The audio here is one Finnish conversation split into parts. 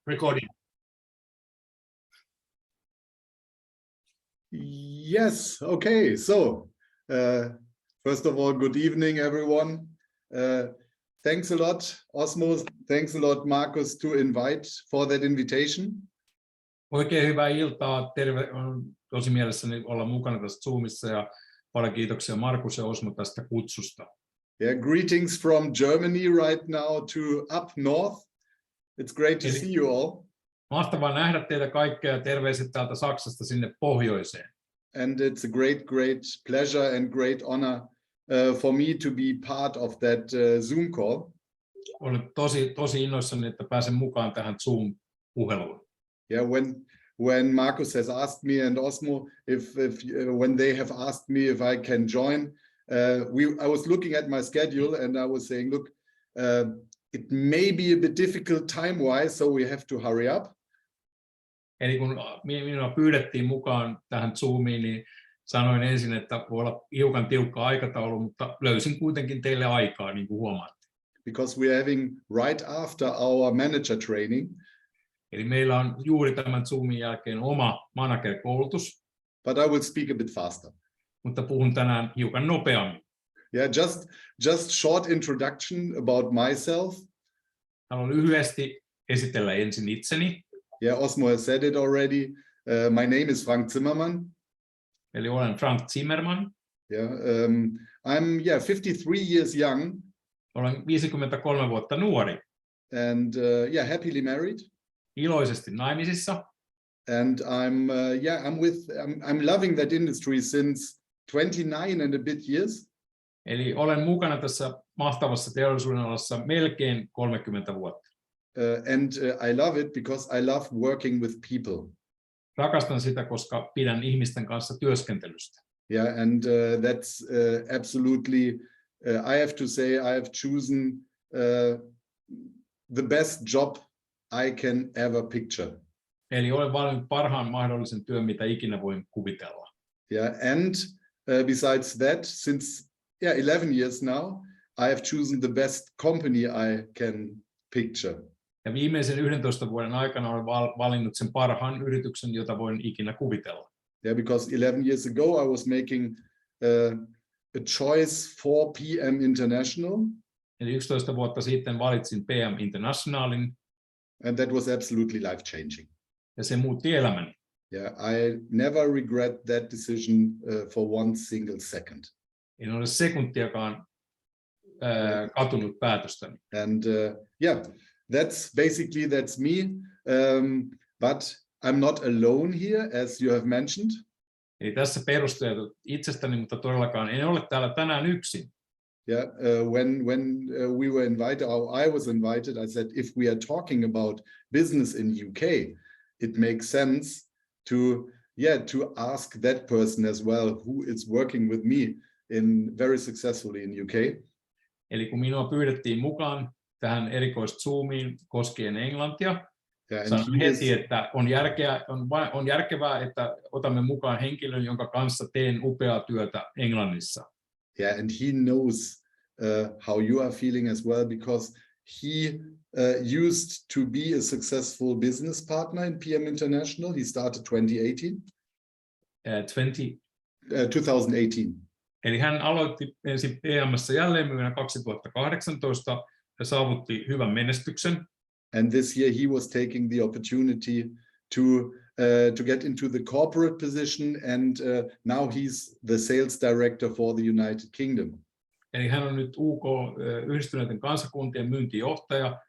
Recording. Yes, okay. So, first of all, good evening, everyone. Thanks a lot, Osmo. Thanks a lot, Markus, to invite for that invitation. Oikein hyvää iltaa. Terve. On tosi mielessäni olla mukana tässä Zoomissa ja paljon kiitoksia Markus ja Osmo tästä kutsusta. Yeah, greetings from Germany right now to up north. It's great to see you all. Mahtavaa nähdä teitä kaikkia ja terveiset täältä Saksasta sinne pohjoiseen. And it's a great pleasure and great honor for me to be part of that Zoom call. Olen tosi innoissani, että pääsen mukaan tähän Zoom-puheluun. Yeah, when Markus has asked me and Osmo when they have asked me if I can join, I was looking at my schedule and I was saying, look, it may be a bit difficult time-wise, so we have to hurry up. Eli kun minua pyydettiin mukaan tähän Zoomiin, niin sanoin ensin, että voi olla hiukan tiukka aikataulu, mutta löysin kuitenkin teille aikaa, niin kuin huomaatte. Because we are having right after our manager training. Eli meillä on juuri tämän Zoomin jälkeen oma manager-koulutus. But I will speak a bit faster. Mutta puhun tänään hiukan nopeammin. Yeah, just short introduction about myself. Haluan lyhyesti esitellä ensin itseni. Yeah, Osmo has said it already. My name is Frank Zimmermann. Eli olen Frank Zimmermann. Yeah, I'm 53 years young. Olen 53 vuotta nuori. And happily married. Iloisesti naimisissa. And I'm loving that industry since 29 and a bit years. Eli olen mukana tässä mahtavassa teollisuuden alassa melkein 30 vuotta. I love it because I love working with people. Rakastan sitä, koska pidän ihmisten kanssa työskentelystä. Yeah, and that's absolutely. I have to say I have chosen the best job I can ever picture. Eli olen valinnut parhaan mahdollisen työn, mitä ikinä voin kuvitella. Yeah, and besides that, since 11 years now, I have chosen the best company I can picture. Ja viimeisen 11 vuoden aikana olen valinnut sen parhaan yrityksen, jota voin ikinä kuvitella. Yeah, because 11 years ago I was making a choice for PM International. Eli 11 vuotta sitten valitsin PM Internationalin. And that was absolutely life-changing. Ja se muutti elämäni. Yeah, I never regret that decision for one single second. En ole sekuntiakaan katunut päätöstäni. And that's me. But I'm not alone here, as you have mentioned. Eli tässä perustelut itsestäni, mutta todellakaan en ole täällä tänään yksin. Yeah, when we were invited, or I was invited, I said, if we are talking about business in UK, it makes sense to ask that person as well, who is working with me very successfully in UK. Eli kun minua pyydettiin mukaan tähän erikois-Zoomiin koskien englantia, sanoin heti, että on järkevää, että otamme mukaan henkilön, jonka kanssa teen upeaa työtä Englannissa. Yeah, and he knows how you are feeling as well, because he used to be a successful business partner in PM International. He started 2018. Eli hän aloitti ensin PM:ssä jälleenmyyjänä 2018 ja saavutti hyvän menestyksen. And this year he was taking the opportunity to get into the corporate position, and now he's the sales director for the United Kingdom. Eli hän on nyt Yhdistyneiden kansakuntien myyntijohtaja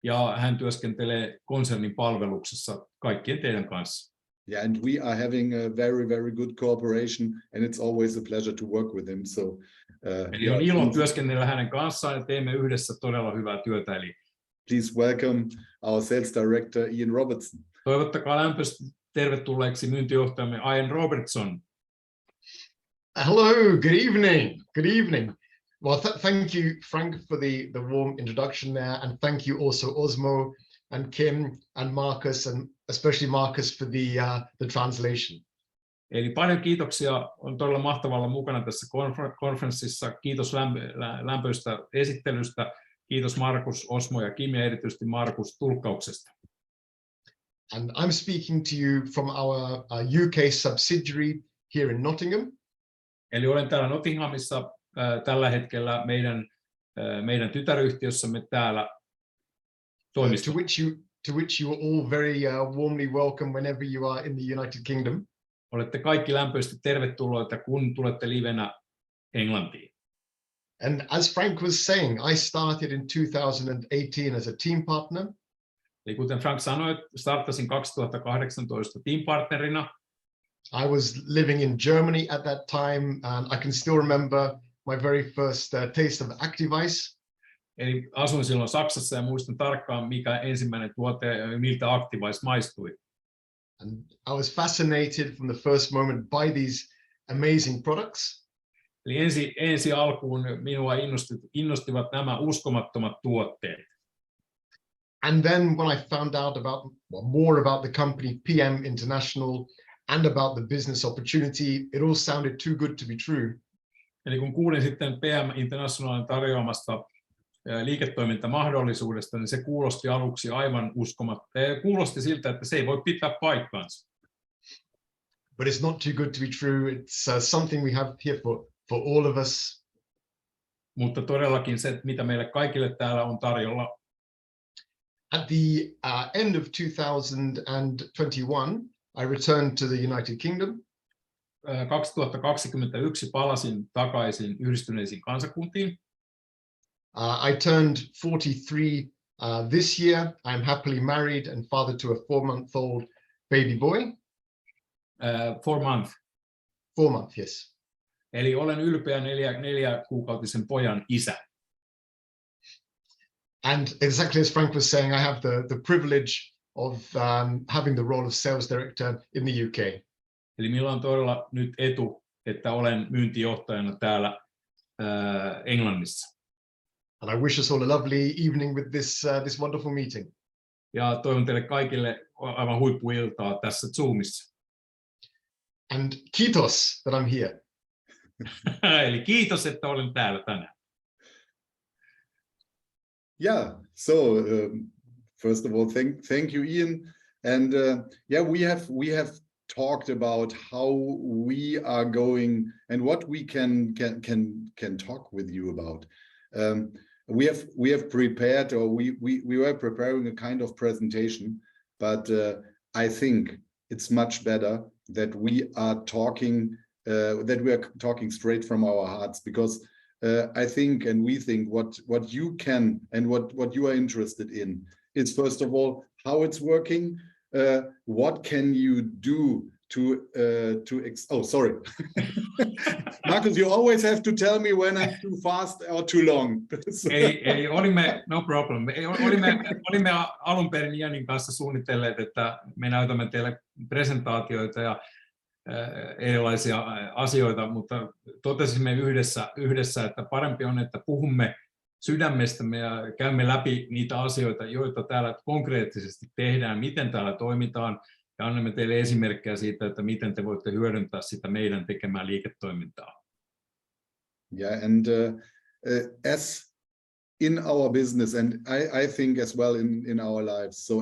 ja hän työskentelee konsernin palveluksessa kaikkien teidän kanssa. Yeah, and we are having a very good cooperation, and it's always a pleasure to work with him. So, eli on ilo työskennellä hänen kanssaan ja teemme yhdessä todella hyvää työtä. Eli please welcome our sales director Iain Robertson. Toivottakaa lämpöisesti tervetulleeksi myyntijohtajamme Iain Robertson. Hello, good evening. Good evening. Well, thank you, Frank, for the warm introduction there, and thank you also Osmo and Kim and Markus, and especially Markus for the translation. Eli paljon kiitoksia. On todella mahtavaa olla mukana tässä konferenssissa. Kiitos lämpöistä esittelystä. Kiitos Markus, Osmo ja Kim ja erityisesti Markus tulkkauksesta. And I'm speaking to you from our UK subsidiary here in Nottingham. Eli olen täällä Nottinghamissa tällä hetkellä meidän tytäryhtiössämme täällä toimistossa. To which you are all very warmly welcome whenever you are in the United Kingdom. Olette kaikki lämpöisesti tervetulleita, kun tulette livenä Englantiin. And as Frank was saying, I started in 2018 as a team partner. Eli kuten Frank sanoi, startasin 2018 teampartnerina. I was living in Germany at that time, and I can still remember my very first taste of Activize. Eli asuin silloin Saksassa ja muistan tarkkaan, mikä ensimmäinen tuote ja miltä Activize maistui. And I was fascinated from the first moment by these amazing products. Eli ensi alkuun minua innostivat nämä uskomattomat tuotteet. And then when I found out more about the company PM International and about the business opportunity, it all sounded too good to be true. Eli kun kuulin sitten PM Internationalin tarjoamasta liiketoimintamahdollisuudesta, niin se kuulosti aluksi aivan kuulosti siltä, että se ei voi pitää paikkaansa. But it's not too good to be true. It's something we have here for all of us. Mutta todellakin se, mitä meille kaikille täällä on tarjolla. At the end of 2021, I returned to the United Kingdom. 2021 palasin takaisin Yhdistyneisiin kansakuntiin. I turned 43 this year. I'm happily married and father to a 4-month-old baby boy. 4 month, yes. Eli olen ylpeä 4-kuukautisen pojan isä. And exactly as Frank was saying, I have the privilege of having the role of sales director in the UK. Eli minulla on todella nyt etu, että olen myyntijohtajana täällä Englannissa. And I wish us all a lovely evening with this wonderful meeting. Ja toivon teille kaikille aivan huippuiltaa tässä Zoomissa. And kiitos that I'm here. Eli kiitos, että olen täällä tänään. Yeah, so first of all, thank you, Iain. And yeah, we have talked about how we are going and what we can talk with you about. We have prepared, or we were preparing a kind of presentation, but I think it's much better that we are talking straight from our hearts, because I think, and we think, what you can and what you are interested in is, first of all, how it's working. What can you do oh, sorry. Markus, you always have to tell me when I'm too fast or too long. Eli olimme, no problem. Olimme alun perin Iainin kanssa suunnitelleet, että me näytämme teille presentaatioita ja erilaisia asioita, mutta totesimme yhdessä, että parempi on, että puhumme sydämestämme ja käymme läpi niitä asioita, joita täällä konkreettisesti tehdään, miten täällä toimitaan, ja annamme teille esimerkkejä siitä, että miten te voitte hyödyntää sitä meidän tekemää liiketoimintaa. Yeah, and as in our business, and I think as well in our lives, so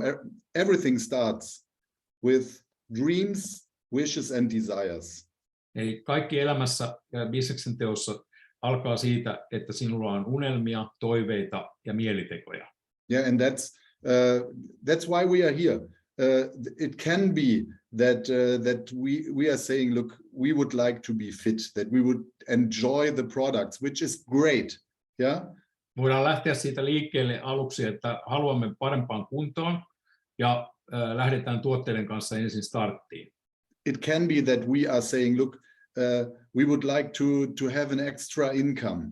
everything starts with dreams, wishes and desires. Eli kaikki elämässä ja bisneksen teossa alkaa siitä, että sinulla on unelmia, toiveita ja mielitekoja. Yeah, and that's why we are here. It can be that we are saying, look, we would like to be fit, that we would enjoy the products, which is great. Yeah. Voidaan lähteä siitä liikkeelle aluksi, että haluamme parempaan kuntoon ja lähdetään tuotteiden kanssa ensin starttiin. It can be that we are saying, look, we would like to have an extra income.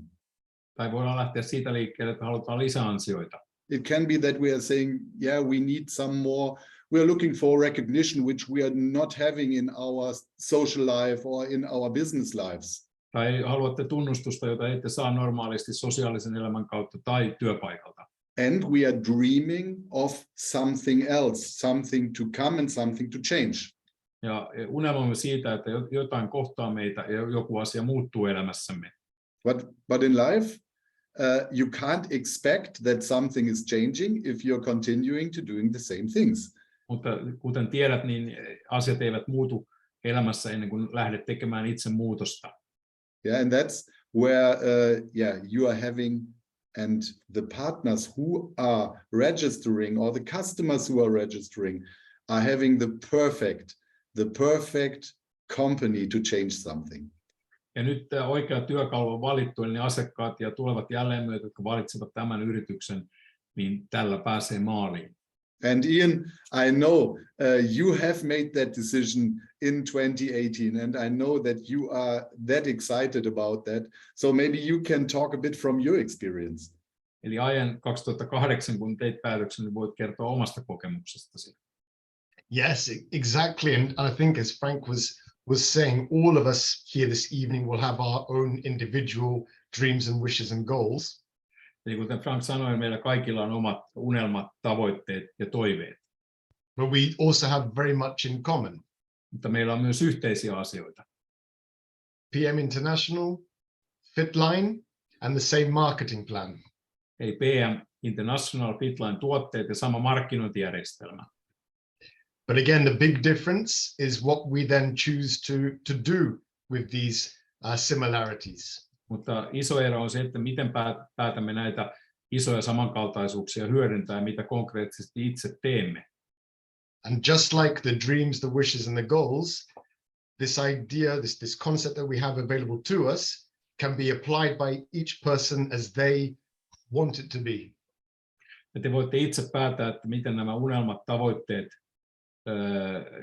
Tai voidaan lähteä siitä liikkeelle, että halutaan lisäansioita. It can be that we are saying, yeah, we need some more. We are looking for recognition which we are not having in our social life or in our business lives. Tai haluatte tunnustusta, jota ette saa normaalisti sosiaalisen elämän kautta tai työpaikalta. And we are dreaming of something else, something to come and something to change. Ja unelmoimme siitä, että jotain kohtaa meitä ja joku asia muuttuu elämässämme. But in life, you can't expect that something is changing if you're continuing to doing the same things. Mutta kuten tiedät, niin asiat eivät muutu elämässä ennen kuin lähdet tekemään itse muutosta. Yeah, and that's where you are having, and the partners who are registering or the customers who are registering are having the perfect company to change something. Ja nyt tämä oikea työkalu on valittu, eli ne asiakkaat ja tulevat jälleenmyyjät, jotka valitsevat tämän yrityksen, niin tällä pääsee maaliin. And Iain, I know you have made that decision in 2018, and I know that you are that excited about that. So maybe you can talk a bit from your experience. Eli Iain 2008, kun teit päätöksen, niin voit kertoa omasta kokemuksestasi. Yes, exactly. And I think as Frank was saying, all of us here this evening will have our own individual dreams and wishes and goals. Eli kuten Frank sanoi, meillä kaikilla on omat unelmat, tavoitteet ja toiveet. But we also have very much in common. Mutta meillä on myös yhteisiä asioita. PM International, Fitline, and the same marketing plan. Eli PM International, Fitline tuotteet ja sama markkinointijärjestelmä. But again, the big difference is what we then choose to do with these similarities. Mutta iso ero on se, että miten päätämme näitä isoja samankaltaisuuksia hyödyntää, mitä konkreettisesti itse teemme. And just like the dreams, the wishes and the goals, this idea, this concept that we have available to us can be applied by each person as they want it to be. Ja te voitte itse päättää, että miten nämä unelmat, tavoitteet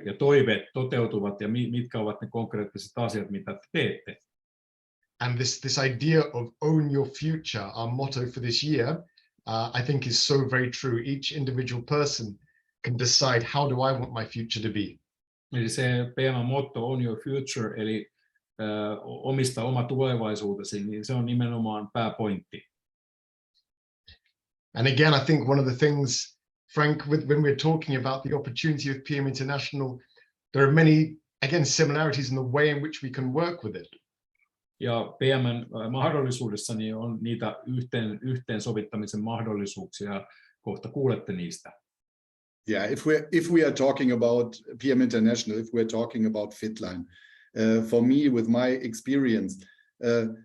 ja toiveet toteutuvat ja mitkä ovat ne konkreettiset asiat, mitä te teette. And this idea of own your future, our motto for this year, I think is so very true. Each individual person can decide, how do I want my future to be? Eli se PM-motto on your future, eli omista oma tulevaisuutesi, niin se on nimenomaan pääpointti. And again, I think one of the things, Frank, when we're talking about the opportunity of PM International, there are many, again, similarities in the way in which we can work with it. Ja PM:n mahdollisuudessa niin on niitä yhteensovittamisen mahdollisuuksia, kohta kuulette niistä. Yeah, if we are talking about PM International, if we're talking about Fitline, for me, with my experience,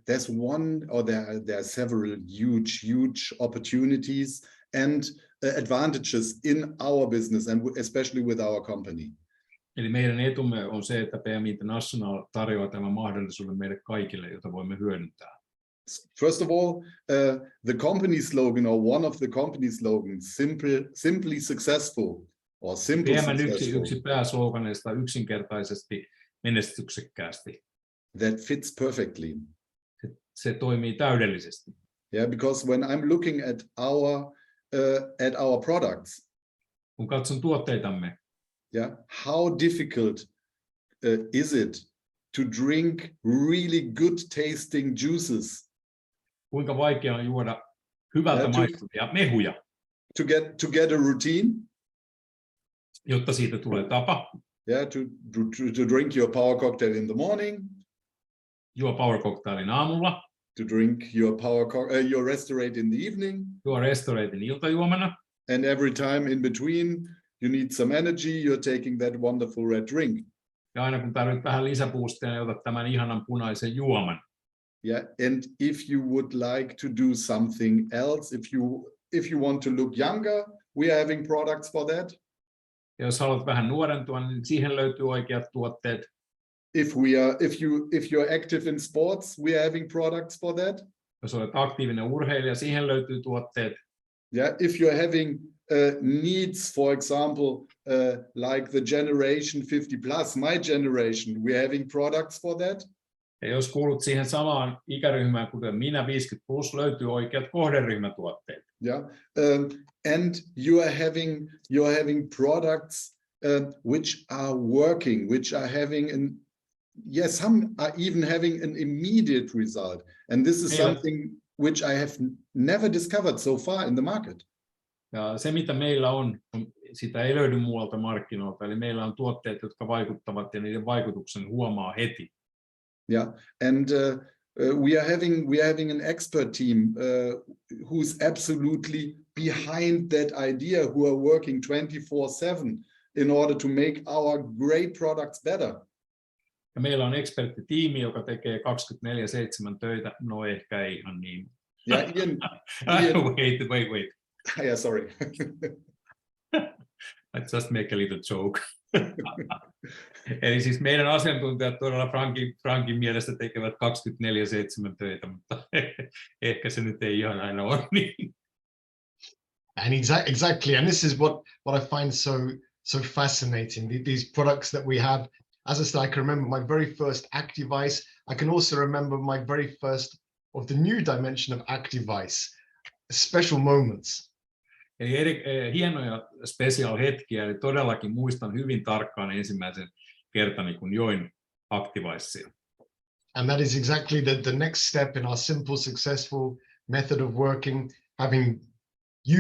there's one, or there are several huge opportunities and advantages in our business, and especially with our company. Eli meidän etumme on se, että PM International tarjoaa tämän mahdollisuuden meille kaikille, jota voimme hyödyntää. First of all, the company slogan, or one of the company slogans, simply successful, or simple successful. Yksi pääsloganeista yksinkertaisesti menestyksekkäästi. That fits perfectly. Se toimii täydellisesti. Yeah, because when I'm looking at our products, kun katson tuotteitamme, yeah, how difficult is it to drink really good tasting juices? Kuinka vaikea on juoda hyvältä maistuvia mehuja? To get a routine, jotta siitä tulee tapa. Yeah, to drink your power cocktail in the morning. Juo power cocktailin aamulla. To drink your Restorate in the evening. Juo Restoratein iltajuomana. And every time in between, you need some energy, you're taking that wonderful red drink. Ja aina kun tarvitset vähän lisäboostia, niin otat tämän ihanan punaisen juoman. Yeah, and if you would like to do something else, if you want to look younger, we are having products for that. Ja jos haluat vähän nuorentua, niin siihen löytyy oikeat tuotteet. If you're active in sports, we are having products for that. Jos olet aktiivinen urheilija, siihen löytyy tuotteet. Yeah, if you're having needs, for example, like the generation 50 plus, my generation, we're having products for that. Ja jos kuulut siihen samaan ikäryhmään kuten minä, 50 plus, löytyy oikeat kohderyhmätuotteet. Yeah, and you're having products which are working, which are having some are even having an immediate result. And this is something which I have never discovered so far in the market. Ja se, mitä meillä on, sitä ei löydy muualta markkinoilta. Eli meillä on tuotteet, jotka vaikuttavat ja niiden vaikutuksen huomaa heti. Yeah, and we are having an expert team who's absolutely behind that idea, who are working 24/7 in order to make our great products better. Ja meillä on eksperttitiimi, joka tekee 24/7 töitä. No ehkä ei ihan niin. Yeah, Iain. Wait. Yeah, sorry. I just make a little joke. Eli siis meidän asiantuntijat todella Frankin mielestä tekevät 24/7 töitä, mutta ehkä se nyt ei ihan aina ole niin. And exactly, and this is what I find so fascinating. These products that we have. As I said, I can remember my very first Activize. I can also remember my very first of the new dimension of Activize, special moments. Eli hienoja special-hetkiä, eli todellakin muistan hyvin tarkkaan ensimmäisen kertani, kun join Activizea. And that is exactly the next step in our simple, successful method of working. Having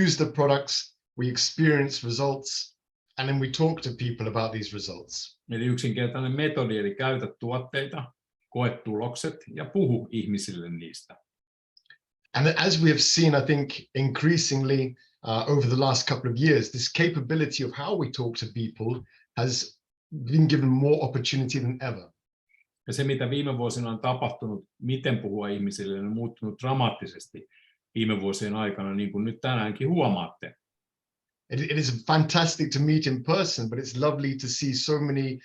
used the products, we experience results, and then we talk to people about these results. Eli yksinkertainen metodi, eli käytä tuotteita, koe tulokset ja puhu ihmisille niistä. And as we have seen, I think, increasingly over the last couple of years, this capability of how we talk to people has been given more opportunity than ever. Ja se, mitä viime vuosina on tapahtunut, miten puhua ihmisille, on muuttunut dramaattisesti viime vuosien aikana, niin kuin nyt tänäänkin huomaatte. It is fantastic to meet in person, but it's lovely to see so many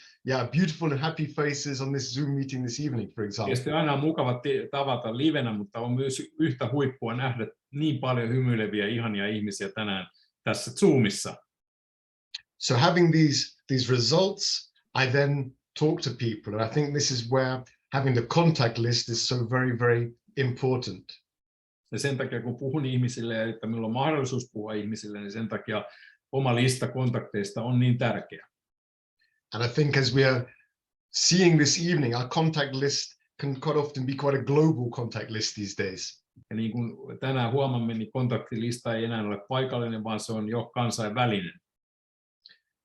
beautiful and happy faces on this Zoom meeting this evening, for example. Tietysti aina on mukava tavata livenä, mutta on myös yhtä huippua nähdä niin paljon hymyileviä, ihania ihmisiä tänään tässä Zoomissa. So having these results, I then talk to people, and I think this is where having the contact list is so very, very important. Ja sen takia, kun puhun ihmisille, että minulla on mahdollisuus puhua ihmisille, niin sen takia oma lista kontakteista on niin tärkeä. And I think as we are seeing this evening, our contact list can quite often be quite a global contact list these days. Ja niin kuin tänään huomamme, niin kontaktilista ei enää ole paikallinen, vaan se on jo kansainvälinen.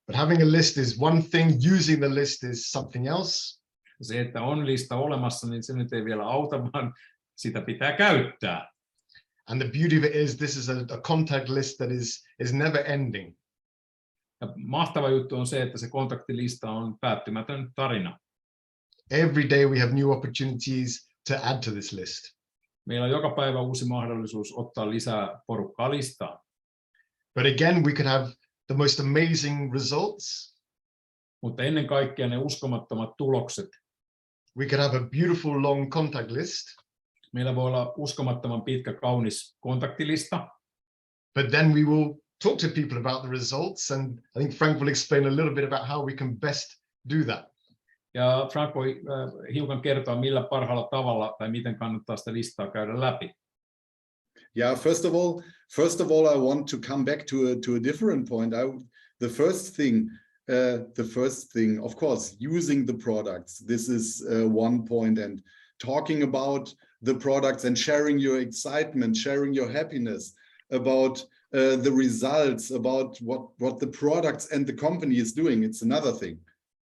But having a list is one thing, using the list is something else. Se, että on lista olemassa, niin se nyt ei vielä auta, vaan sitä pitää käyttää. And the beauty of it is this is a contact list that is never ending. Ja mahtava juttu on se, että se kontaktilista on päättymätön tarina. Every day we have new opportunities to add to this list. Meillä on joka päivä uusi mahdollisuus ottaa lisää porukkaa listaan. But again, we could have the most amazing results. Mutta ennen kaikkea ne uskomattomat tulokset. We could have a beautiful long contact list. Meillä voi olla uskomattoman pitkä, kaunis kontaktilista. But then we will talk to people about the results, and I think Frank will explain a little bit about how we can best do that. Ja Frank voi hiukan kertoa, millä parhaalla tavalla tai miten kannattaa sitä listaa käydä läpi. Yeah, first of all, I want to come back to a different point. The first thing, of course, using the products. This is one point, and talking about the products and sharing your excitement, sharing your happiness about the results, about what the products and the company is doing. It's another thing.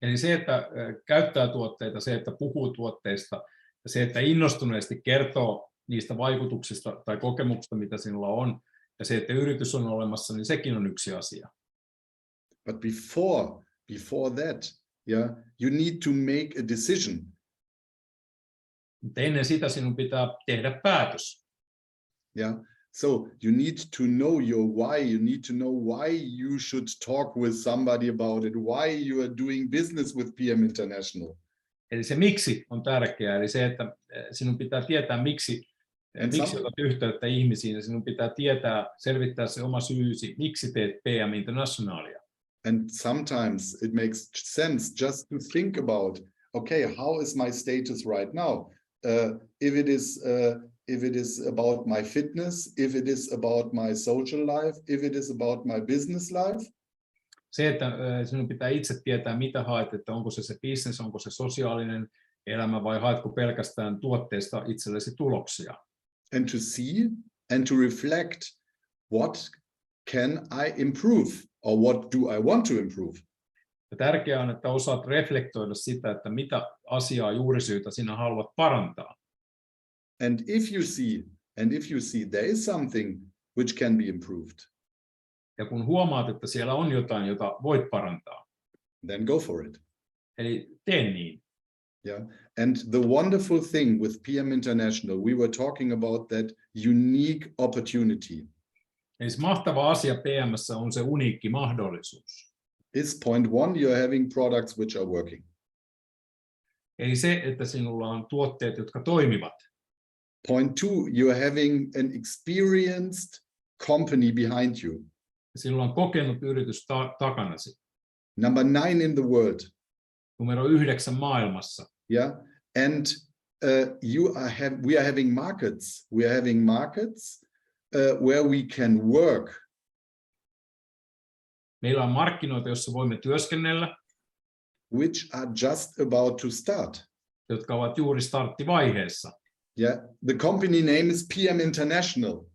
Eli se, että käyttää tuotteita, se, että puhuu tuotteista, ja se, että innostuneesti kertoo niistä vaikutuksista tai kokemuksista, mitä sinulla on, ja se, että yritys on olemassa, niin sekin on yksi asia. But before that, yeah, you need to make a decision. Mutta ennen sitä sinun pitää tehdä päätös. Yeah. So you need to know your why. You need to know why you should talk with somebody about it, why you are doing business with PM International. Eli se miksi on tärkeää, eli se, että sinun pitää tietää miksi otat yhteyttä ihmisiin, ja sinun pitää selvittää se oma syysi, miksi teet PM Internationalia. And sometimes it makes sense just to think about, okay, how is my status right now? If it is about my fitness, if it is about my social life, if it is about my business life. Se, että sinun pitää itse tietää, mitä haet, että onko se business, onko se sosiaalinen elämä vai haetko pelkästään tuotteesta itsellesi tuloksia. And to see and to reflect, what can I improve or what do I want to improve? Ja tärkeää on, että osaat reflektoida sitä, että mitä asiaa juurisyytä sinä haluat parantaa. And if you see there is something which can be improved. Ja kun huomaat, että siellä on jotain, jota voit parantaa. then go for it. Eli tee niin. Yeah, and the wonderful thing with PM International, we were talking about that unique opportunity. Eli se mahtava asia PM:ssä on se uniikki mahdollisuus. Is point one, you're having products which are working. Eli se, että sinulla on tuotteet, jotka toimivat. Point two, you're having an experienced company behind you. Sinulla on kokenut yritys takanasi. Number 9 in the world. Numero 9 maailmassa. Yeah, and we are having markets. We are having markets where we can work. Meillä on markkinoita, joissa voimme työskennellä. Which are just about to start. Jotka ovat juuri starttivaiheessa. Yeah, the company name is PM International.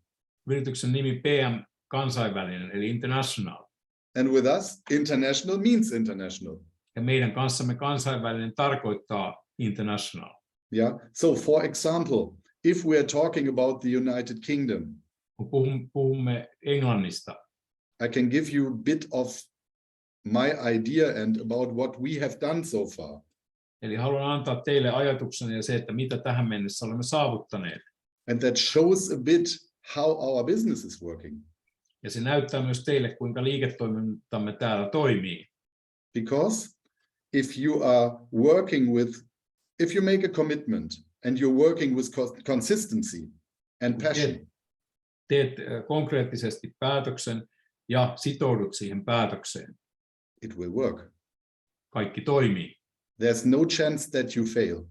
Yrityksen nimi PM kansainvälinen, eli international. And with us, international means international. Ja meidän kanssamme kansainvälinen tarkoittaa international. Yeah, so for example, if we are talking about the United Kingdom, kun puhumme Englannista, I can give you a bit of my idea and about what we have done so far. Eli haluan antaa teille ajatukseni ja se, että mitä tähän mennessä olemme saavuttaneet. And that shows a bit how our business is working. Ja se näyttää myös teille, kuinka liiketoimintamme täällä toimii. Because if you are working with, if you make a commitment and you're working with consistency and passion. Teet konkreettisesti päätöksen ja sitoudut siihen päätökseen. It will work. Kaikki toimii. There's no chance that you fail.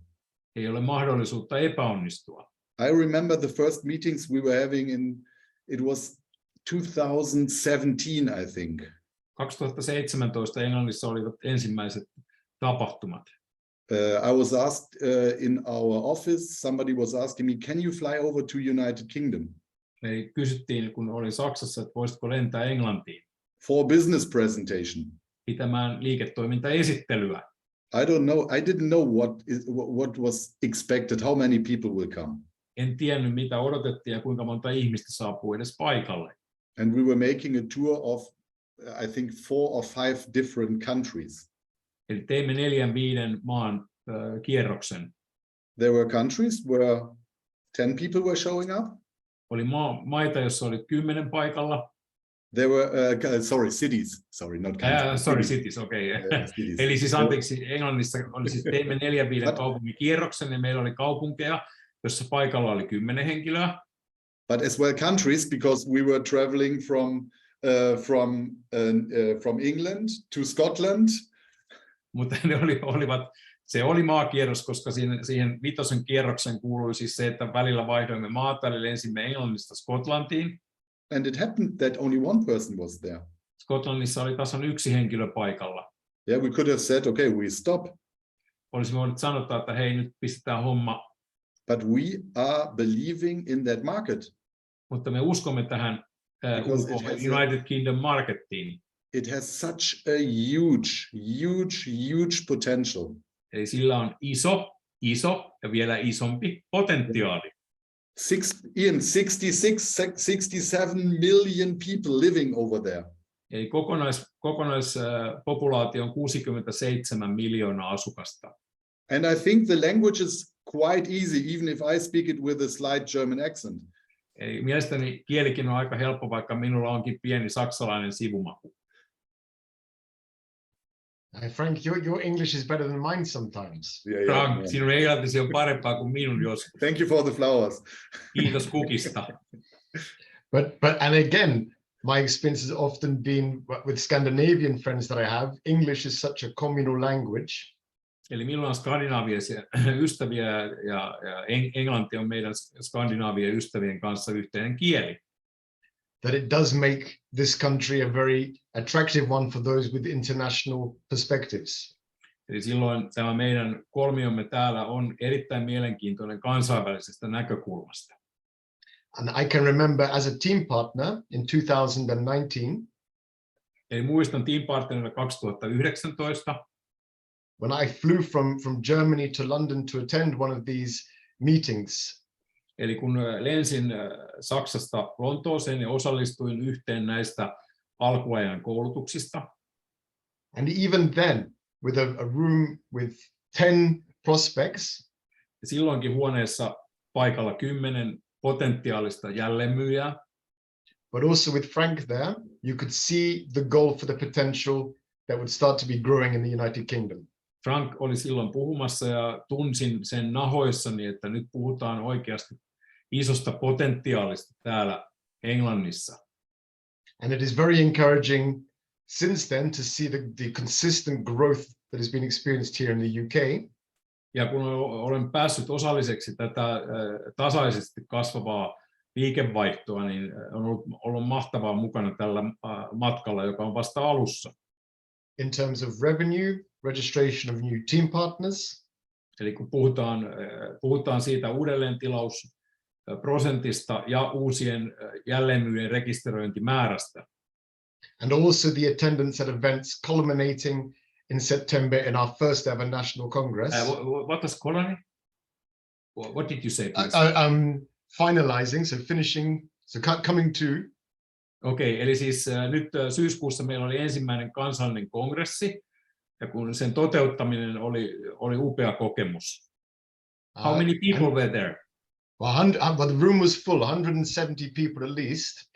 Ei ole mahdollisuutta epäonnistua. I remember the first meetings we were having it was 2017, I think. 2017 Englannissa olivat ensimmäiset tapahtumat. I was asked in our office, somebody was asking me, can you fly over to United Kingdom? Me kysyttiin, kun olin Saksassa, että voisitko lentää Englantiin. For business presentation. Pitämään liiketoimintaesittelyä. I don't know. I didn't know what was expected. How many people will come? En tiennyt, mitä odotettiin ja kuinka monta ihmistä saapuu edes paikalle. And we were making a tour of, I think, 4 or 5 different countries. Eli teimme 4-5 maan kierroksen. There were countries where 10 people were showing up. Oli maita, jossa oli 10 paikalla. There were, cities. Sorry, not countries. Cities, okei. Eli siis anteeksi, Englannissa oli siis teimme 4-5 kaupungin kierroksen ja meillä oli kaupunkeja, jossa paikalla oli 10 henkilöä. But as well countries, because we were traveling from England to Scotland. Mutta se oli maakierros, koska siihen 5. kierroksen kuului siis se, että välillä vaihdoimme maata, eli lensimme Englannista Skotlantiin. And it happened that only one person was there. Skotlannissa oli tasan 1 henkilö paikalla. Yeah, we could have said, okay, we stop. Olisimme voineet sanoa, että hei, nyt pistetään homma. But we are believing in that market. Mutta me uskomme tähän United Kingdom markettiin. It has such a huge potential. Eli sillä on iso ja vielä isompi potentiaali. 67 million people living over there. Eli kokonaispopulaatio on 67 miljoonaa asukasta. And I think the language is quite easy, even if I speak it with a slight German accent. Eli mielestäni kielikin on aika helppo, vaikka minulla onkin pieni saksalainen sivumaku. Frank, your English is better than mine sometimes. Frank, sinun englantisi on parempaa kuin minun joskus. Thank you for the flowers. Kiitos kukista. But and again, my experience has often been with Scandinavian friends that I have. English is such a communal language. Eli minulla on skandinaavisia ystäviä ja englanti on meidän skandinaavien ystävien kanssa yhteinen kieli. That it does make this country a very attractive one for those with international perspectives. Eli silloin tämä meidän kolmiomme täällä on erittäin mielenkiintoinen kansainvälisestä näkökulmasta. And I can remember as a team partner in 2019. Eli muistan teampartnerina 2019. When I flew from Germany to London to attend one of these meetings. Eli kun lensin Saksasta Lontooseen ja osallistuin yhteen näistä alkuajan koulutuksista. And even then, with a room with 10 prospects, ja silloinkin huoneessa paikalla 10 potentiaalista jälleenmyyjää, but also with Frank there, you could see the goal for the potential that would start to be growing in the United Kingdom. Frank oli silloin puhumassa ja tunsin sen nahoissani, että nyt puhutaan oikeasti isosta potentiaalista täällä Englannissa. And it is very encouraging since then to see the consistent growth that has been experienced here in the UK. Ja kun olen päässyt osalliseksi tätä tasaisesti kasvavaa liikevaihtoa, niin on ollut mahtavaa mukana tällä matkalla, joka on vasta alussa. In terms of revenue, registration of new team partners. Eli kun puhutaan siitä uudelleentilausprosentista ja uusien jälleenmyyjien rekisteröintimäärästä. And also the attendance at events culminating in September in our first ever national congress. What was colony? What did you say? Finalizing, so finishing, so coming to. Okei, eli siis nyt syyskuussa meillä oli ensimmäinen kansallinen kongressi, ja kun sen toteuttaminen oli upea kokemus. How many people were there? Well, the room was full, 170 people at least.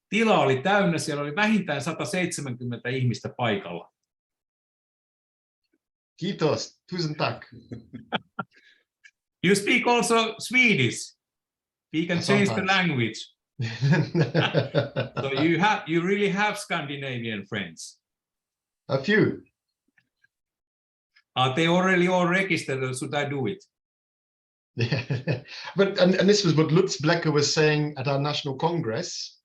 Tila oli täynnä, siellä oli vähintään 170 ihmistä paikalla. Kiitos, tusen tack. You speak also Swedish. We can change the language. So you really have Scandinavian friends. A few. Are they already all registered, or should I do it? But and this was what Lutz Blecker was saying at our national congress.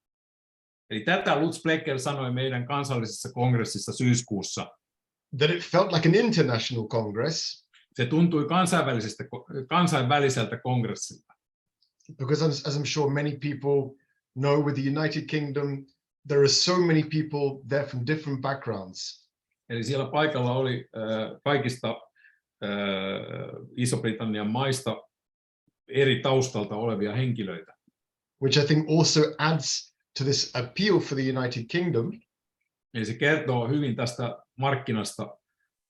Eli tätä Lutz Blecker sanoi meidän kansallisessa kongressissa syyskuussa. That it felt like an international congress. Se tuntui kansainväliseltä kongressilta. Because as I'm sure many people know, with the United Kingdom, there are so many people there from different backgrounds. Eli siellä paikalla oli kaikista Iso-Britannian maista eri taustalta olevia henkilöitä. Which I think also adds to this appeal for the United Kingdom. Eli se kertoo hyvin tästä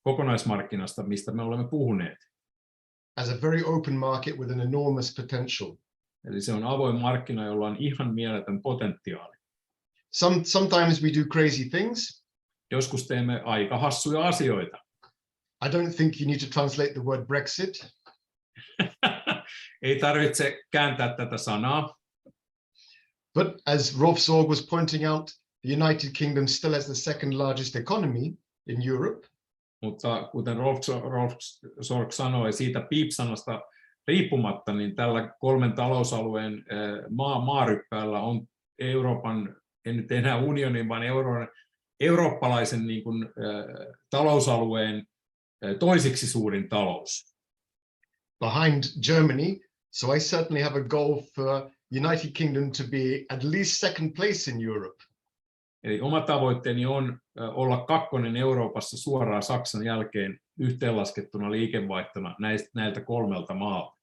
kokonaismarkkinasta, mistä me olemme puhuneet. As a very open market with an enormous potential. Eli se on avoin markkina, jolla on ihan mieletön potentiaali. Sometimes we do crazy things. Joskus teemme aika hassuja asioita. I don't think you need to translate the word Brexit. Ei tarvitse kääntää tätä sanaa. But as Rolf Sorg was pointing out, the United Kingdom still has the second largest economy in Europe. Mutta kuten Rolf Sorg sanoi, siitä piipsanasta riippumatta, niin tällä 3 talousalueen maaryppäällä on Euroopan, en nyt enää unionin, vaan eurooppalaisen niin kuin, talousalueen toisiksi suurin talous. Behind Germany, so I certainly have a goal for United Kingdom to be at least second place in Europe. Eli oma tavoitteeni on olla 2. Euroopassa suoraan Saksan jälkeen yhteenlaskettuna liikevaihtona näiltä 3 maalta.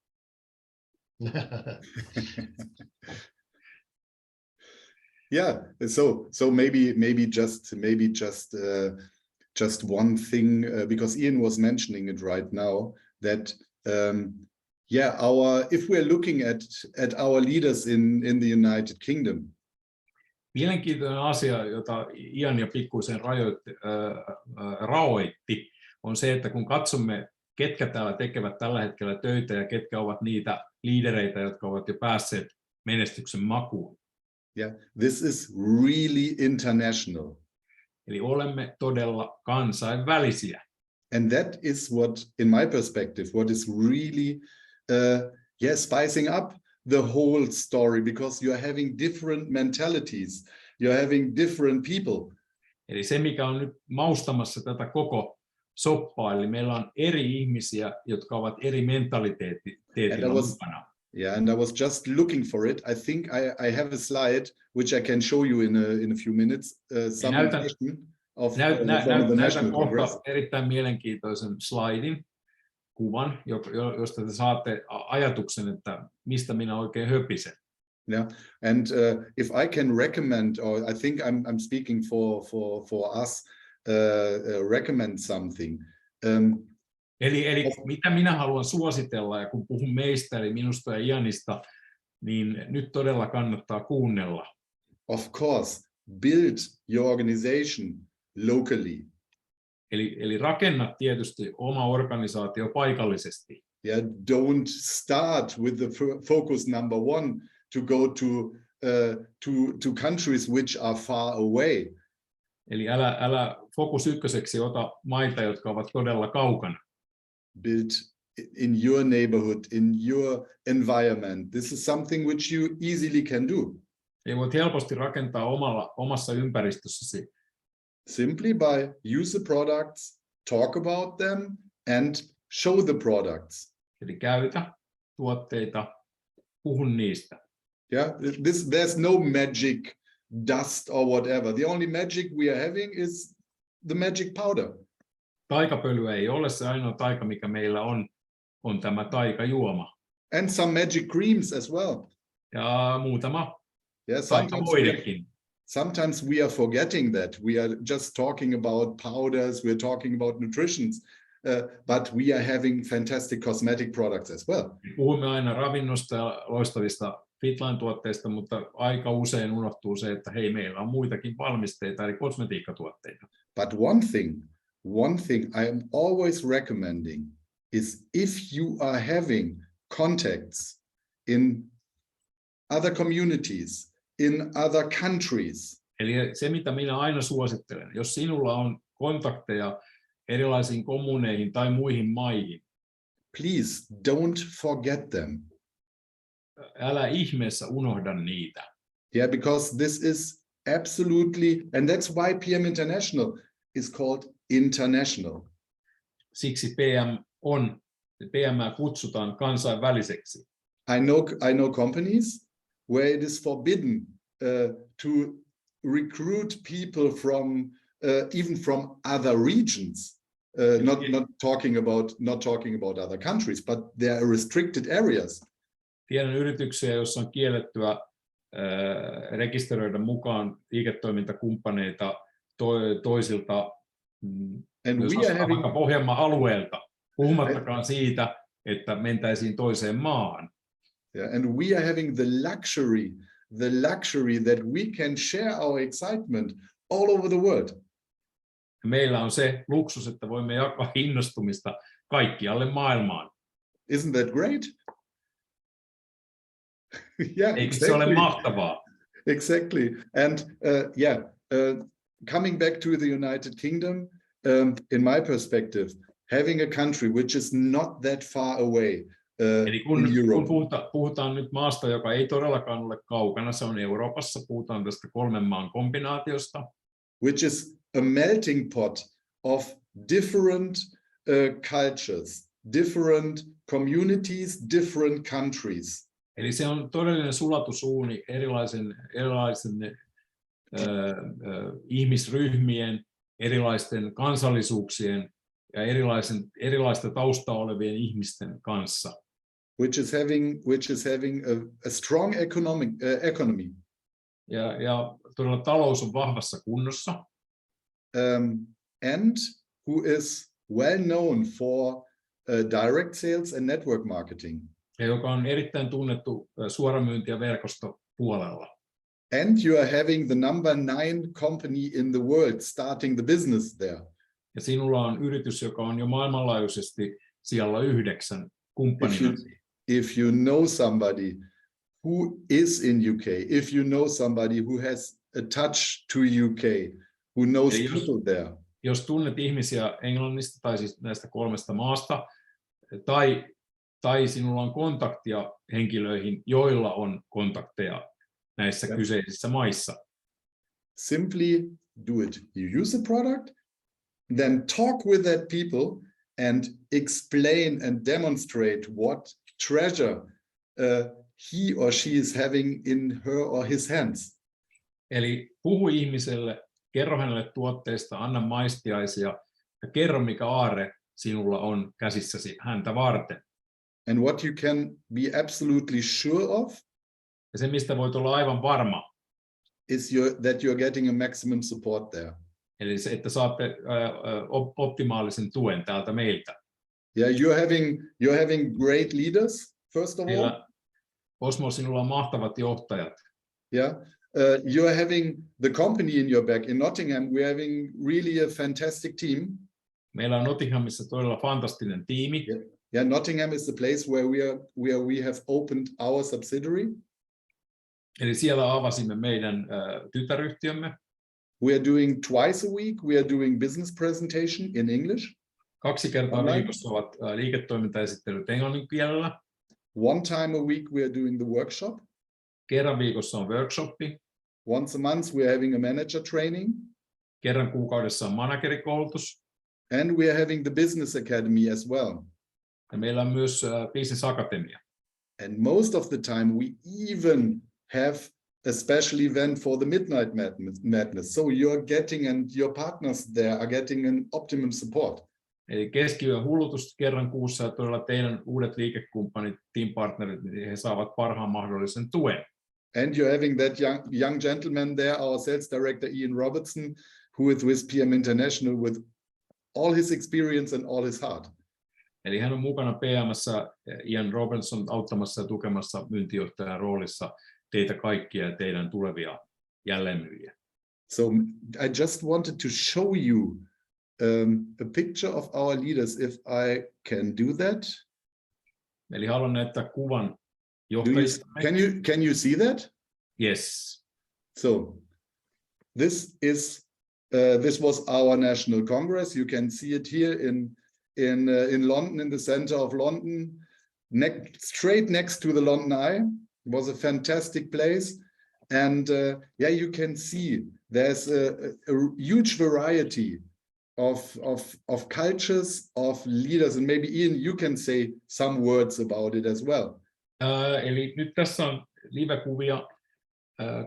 Yeah, so maybe just one thing, because Iain was mentioning it right now, that if we're looking at our leaders in the United Kingdom. Mielenkiintoinen asia, jota Iain jo pikkuisen raoitti, on se, että kun katsomme, ketkä täällä tekevät tällä hetkellä töitä ja ketkä ovat niitä liidereitä, jotka ovat jo päässeet menestyksen makuun. Yeah, this is really international. Eli olemme todella kansainvälisiä. And that is what, in my perspective, what is really spicing up the whole story, because you are having different mentalities, you're having different people. Eli se, mikä on nyt maustamassa tätä koko soppaa, eli meillä on eri ihmisiä, jotka ovat eri mentaliteetillä mukana. Yeah, and I was just looking for it. I think I have a slide which I can show you in a few minutes. Näytän kohta erittäin mielenkiintoisen slaidin, kuvan, josta te saatte ajatuksen, että mistä minä oikein höpisen. Yeah, and if I can recommend, or I think I'm speaking for us, recommend something. Eli mitä minä haluan suositella, ja kun puhun meistä, eli minusta ja Iainista, niin nyt todella kannattaa kuunnella. Of course, build your organization locally. Eli rakenna tietysti oma organisaatio paikallisesti. Yeah, don't start with the focus number one to go to countries which are far away. Eli älä fokus ykköseksi ota maita, jotka ovat todella kaukana. Build in your neighborhood, in your environment. This is something which you easily can do. Eli voit helposti rakentaa omassa ympäristössäsi. Simply by use the products, talk about them, and show the products. Eli käytä tuotteita, puhu niistä. Yeah, there's no magic dust or whatever. The only magic we are having is the magic powder. Taikapölyä ei ole, se ainoa taika, mikä meillä on tämä taikajuoma. And some magic creams as well. Ja muutama Yeah, taikavoidekin. sometimes we are forgetting that. We are just talking about powders, we're talking about nutritions, but we are having fantastic cosmetic products as well. Puhumme aina ravinnosta ja loistavista Fitline-tuotteista, mutta aika usein unohtuu se, että hei, meillä on muitakin valmisteita, eli kosmetiikkatuotteita. But one thing I am always recommending is if you are having contacts in other communities, in other countries. Eli se, mitä minä aina suosittelen, jos sinulla on kontakteja erilaisiin kommuneihin tai muihin maihin, Please don't forget them. älä ihmeessä unohda niitä. Yeah, because this is absolutely, and that's why PM International is called international. Siksi PM kutsutaan kansainväliseksi. I know companies where it is forbidden to recruit people from even from other regions. Not talking about other countries, but there are restricted areas. Tiedän yrityksiä, joissa on kiellettyä rekisteröidä mukaan liiketoimintakumppaneita toisilta vaikka Pohjanmaan alueelta, puhumattakaan siitä, että mentäisiin toiseen maahan. Yeah, and we are having the luxury that we can share our excitement all over the world. Meillä on se luksus, että voimme jakaa innostumista kaikkialle maailmaan. Isn't that great? Yeah, eikö se ole mahtavaa? Exactly. And coming back to the United Kingdom, in my perspective, having a country which is not that far away. Eli kun puhutaan nyt maasta, joka ei todellakaan ole kaukana, se on Euroopassa, puhutaan tästä 3 maan kombinaatiosta. Which is a melting pot of different cultures, different communities, different countries. Eli se on todellinen sulatusuuni erilaisen ihmisryhmien, erilaisten kansallisuuksien ja erilaista taustaa olevien ihmisten kanssa. Which is having a strong economy. Ja todella talous on vahvassa kunnossa. And who is well known for direct sales and network marketing. Ja joka on erittäin tunnettu suoramyynti- ja verkostopuolella. And you are having the number 9 company in the world starting the business there. Ja sinulla on yritys, joka on jo maailmanlaajuisesti sijalla 9 kumppanina. If you know somebody who is in UK, if you know somebody who has a touch to UK, who knows people there. Jos tunnet ihmisiä Englannista tai siis näistä 3 maasta, tai sinulla on kontaktia henkilöihin, joilla on kontakteja näissä kyseisissä maissa. Simply do it. You use the product, then talk with that people and explain and demonstrate what treasure he or she is having in her or his hands. Eli puhu ihmiselle, kerro hänelle tuotteista, anna maistiaisia ja kerro mikä aarre sinulla on käsissäsi häntä varten. And what you can be absolutely sure of, ja se mistä voit olla aivan varma, is that you're getting a maximum support there. Eli se, että saatte optimaalisen tuen täältä meiltä. Yeah, you're having great leaders, first of all. Osmo, sinulla on mahtavat johtajat. Yeah, you're having the company in your back. In Nottingham, we're having really a fantastic team. Meillä on Nottinghamissa todella fantastinen tiimi. Yeah, Nottingham is the place where we have opened our subsidiary. Eli siellä avasimme meidän tytäryhtiömme. We are doing twice a week. We are doing business presentation in English. 2 kertaa viikossa ovat liiketoimintaesittelyt englannin kielellä. One time a week we are doing the workshop. Kerran viikossa on workshoppi. Once a month we are having a manager training. Kerran kuukaudessa on managerikoulutus. And we are having the business academy as well. Ja meillä on myös business akatemia. And most of the time we even have a special event for the midnight madness. So you're getting, and your partners there are getting an optimum support. Eli keskiyön hullutus kerran kuussa ja todella teidän uudet liikekumppanit, teampartnerit, niin he saavat parhaan mahdollisen tuen. And you're having that young gentleman there, our sales director Iain Robertson, who is with PM International with all his experience and all his heart. Eli hän on mukana PM:ssä, Iain Robertson auttamassa ja tukemassa myyntijohtajan roolissa teitä kaikkia ja teidän tulevia jälleenmyyjiä. So I just wanted to show you a picture of our leaders, if I can do that. Eli haluan näyttää kuvan johtajista. Can you see that? Yes. So this was our national congress. You can see it here in London, in the center of London, straight next to the London Eye. It was a fantastic place, and yeah, you can see there's a huge variety of cultures, of leaders, and maybe Iain, you can say some words about it as well. Eli nyt tässä on live-kuvia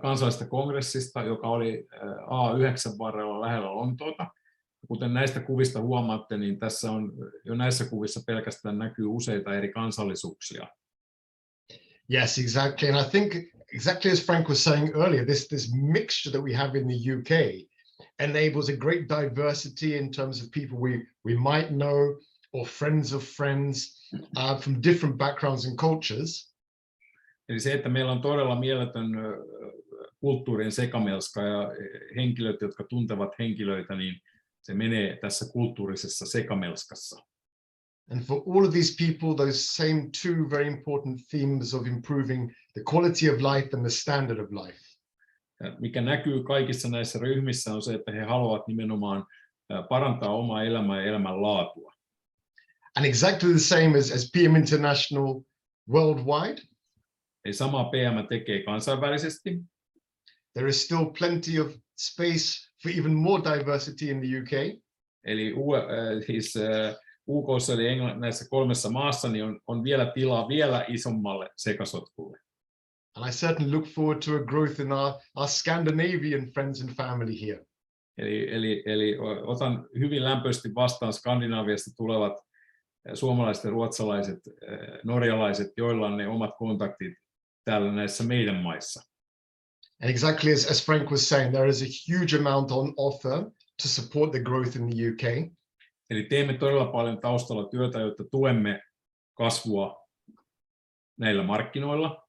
kansallisesta kongressista, joka oli A9 varrella lähellä Lontoota. Kuten näistä kuvista huomaatte, niin tässä on jo näissä kuvissa pelkästään näkyy useita eri kansallisuuksia. Yes, exactly. And I think exactly as Frank was saying earlier, this mixture that we have in the UK enables a great diversity in terms of people we might know or friends of friends from different backgrounds and cultures. Eli se, että meillä on todella mieletön kulttuurien sekamelska ja henkilöt, jotka tuntevat henkilöitä, niin se menee tässä kulttuurisessa sekamelskassa. And for all of these people, those same two very important themes of improving the quality of life and the standard of life. Ja mikä näkyy kaikissa näissä ryhmissä on se, että he haluavat nimenomaan parantaa omaa elämää ja elämänlaatua. And exactly the same as PM International worldwide. Eli samaa PM tekee kansainvälisesti. There is still plenty of space for even more diversity in the UK. Eli UK:ssa eli näissä 3 maassa niin on vielä tilaa vielä isommalle sekasotkulle. And I certainly look forward to a growth in our Scandinavian friends and family here. Eli otan hyvin lämpöisesti vastaan Skandinaviasta tulevat suomalaiset, ruotsalaiset, norjalaiset, joilla on ne omat kontaktit täällä näissä meidän maissa. And exactly as Frank was saying, there is a huge amount on offer to support the growth in the UK. Eli teemme todella paljon taustalla työtä, jotta tuemme kasvua näillä markkinoilla.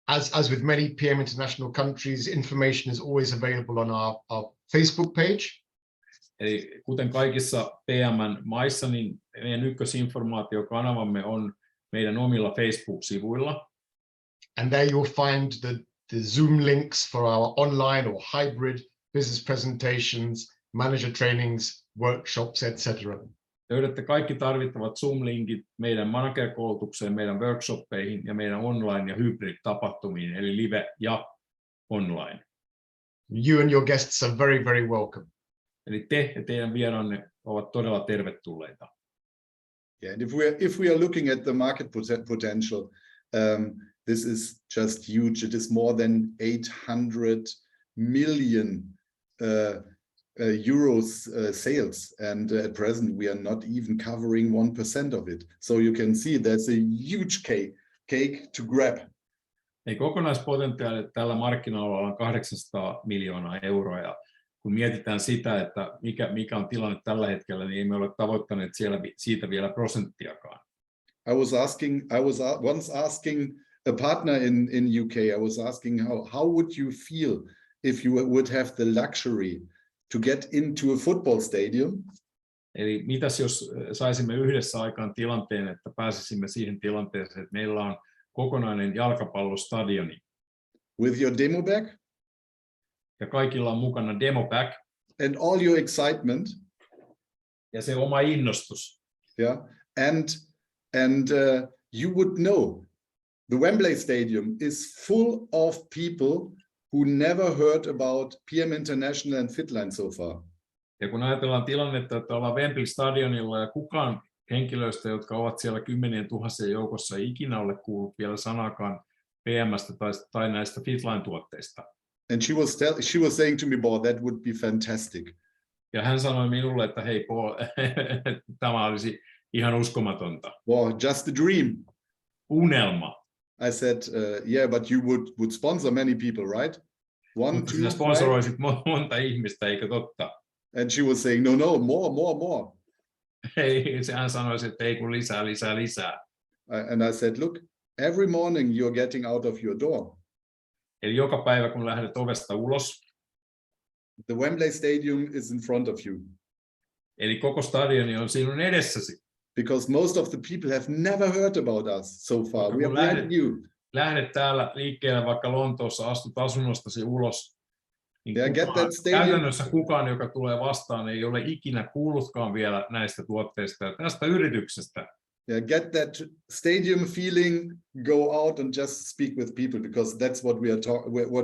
As with many PM International countries, information is always available on our Facebook page. Eli kuten kaikissa PM:n maissa, niin meidän ykkösinformaatiokanavamme on meidän omilla Facebook-sivuilla. And there you'll find the Zoom links for our online or hybrid business presentations, manager trainings, workshops, etc. Löydätte kaikki tarvittavat Zoom-linkit meidän managerikoulutukseen, meidän workshoppeihin ja meidän online- ja hybrid-tapahtumiin, eli live ja online. You and your guests are very, very welcome. Eli te ja teidän vieraanne ovat todella tervetulleita. Yeah, and if we are looking at the market potential, this is just huge. It is more than 800 million euros sales, and at present we are not even covering 1% of it. So you can see there's a huge cake to grab. Eli kokonaispotentiaali tällä markkina-alueella on 800 miljoonaa euroa, ja kun mietitään sitä, että mikä on tilanne tällä hetkellä, niin emme ole tavoittaneet siitä vielä prosenttiakaan. I was once asking a partner in UK, I was asking how would you feel if you would have the luxury to get into a football stadium? Eli mitäs jos saisimme yhdessä aikaan tilanteen, että pääsisimme siihen tilanteeseen, että meillä on kokonainen jalkapallostadioni. With your demo bag? Ja kaikilla on mukana demo bag. And all your excitement. Ja se oma innostus. Yeah, and you would know the Wembley Stadium is full of people who never heard about PM International and Fitline so far. Ja kun ajatellaan tilannetta, että ollaan Wembley-stadionilla ja kukaan henkilöistä, jotka ovat siellä 10 000 joukossa, ei ikinä ole kuullut vielä sanakaan PM:stä tai näistä Fitline-tuotteista. And she was saying to me, "Boy, that would be fantastic." Ja hän sanoi minulle, että hei Paul, tämä olisi ihan uskomatonta. Well, just a dream. Unelma. I said, yeah, but you would sponsor many people, right? One, Mutta two, sinä sponsoroisit monta ihmistä, eikö totta? And she was saying, no, more. Ei, hän sanoi, että ei kun lisää. And I said, look, every morning you're getting out of your door. Eli joka päivä, kun lähdet ovesta ulos, the Wembley Stadium is in front of you. Eli koko stadioni on sinun edessäsi. Because most of the people have never heard about us so far. We are brand new. Lähdet täällä liikkeelle vaikka Lontoossa, astut asunnostasi ulos, niin käytännössä kukaan, joka tulee vastaan, ei ole ikinä kuullutkaan vielä näistä tuotteista ja tästä yrityksestä. Yeah, get that stadium feeling, go out and just speak with people because that's what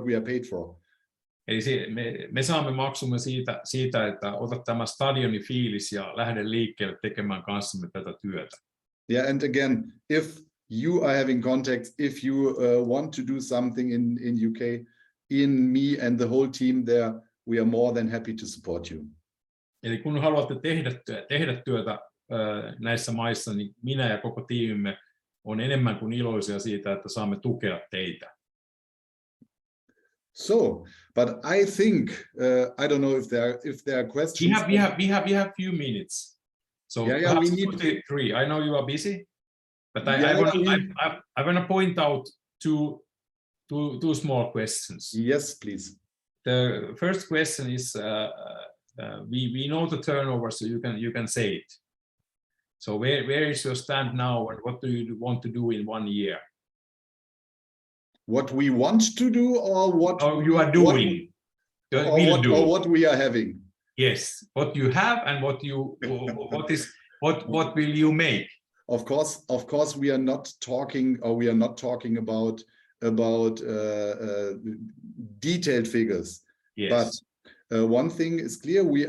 we are paid for. Eli me saamme maksumme siitä, että ota tämä stadioni fiilis ja lähde liikkeelle tekemään kanssamme tätä työtä. Yeah, and again, if you are having contacts, if you want to do something in UK, in me and the whole team there, we are more than happy to support you. Eli kun haluatte tehdä työtä näissä maissa, niin minä ja koko tiimimme on enemmän kuin iloisia siitä, että saamme tukea teitä. So, but I think I don't know if there are questions. We have few minutes. So yeah, we need 2-3. I know you are busy, but I want to point out two small questions. Yes, please. The first question is we know the turnover, so you can say it. So where is your stand now, and what do you want to do in 1 year? What we want to do, or what you are doing, or what we are having. Yes, what you have and what will you make? Of course, we are not talking about detailed figures. Yes. But one thing is clear: we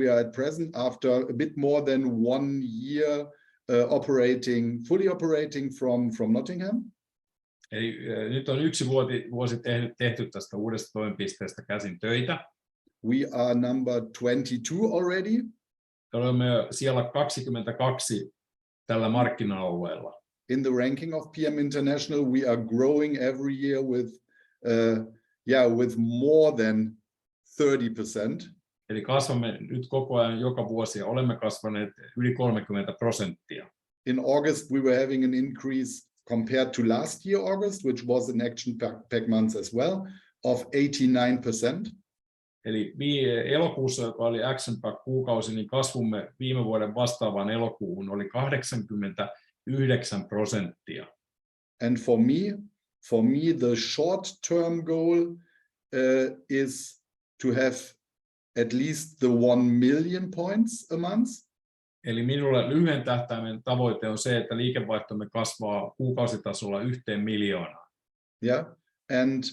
are at present, after a bit more than 1 year fully operating from Nottingham. Eli nyt on 1 vuosi tehty tästä uudesta toimipisteestä käsin töitä. We are number 22 already. Olemme siellä 22 tällä markkina-alueella. In the ranking of PM International, we are growing every year with more than 30%. Eli kasvamme nyt koko ajan joka vuosi ja olemme kasvaneet yli 30%. In August, we were having an increase compared to last year August, which was an action pack month as well, of 89%. Eli elokuussa, joka oli action pack kuukausi, niin kasvumme viime vuoden vastaavaan elokuuhun oli 89%. And for me, the short-term goal is to have at least the 1 million points a month. Eli minulle lyhyen tähtäimen tavoite on se, että liikevaihtomme kasvaa kuukausitasolla 1 miljoonaan. Yeah, and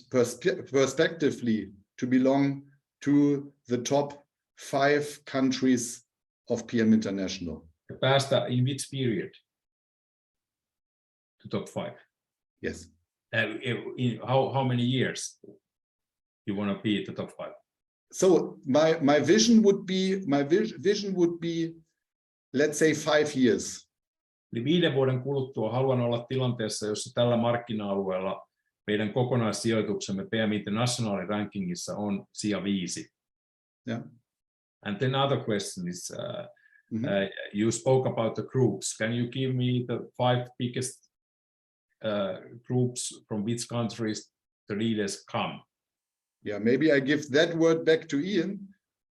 perspectively to belong to the top 5 countries of PM International. Ja päästä in which period? To top 5. Yes. How many years you want to be at the top 5? So my vision would be, let's say 5 years. Eli 5 vuoden kuluttua haluan olla tilanteessa, jossa tällä markkina-alueella meidän kokonaissijoituksemme PM Internationalin rankingissa on sija 5. Yeah. And then another question is, you spoke about the groups. Can you give me the 5 biggest groups from which countries the leaders come? Yeah, maybe I give that word back to Iain.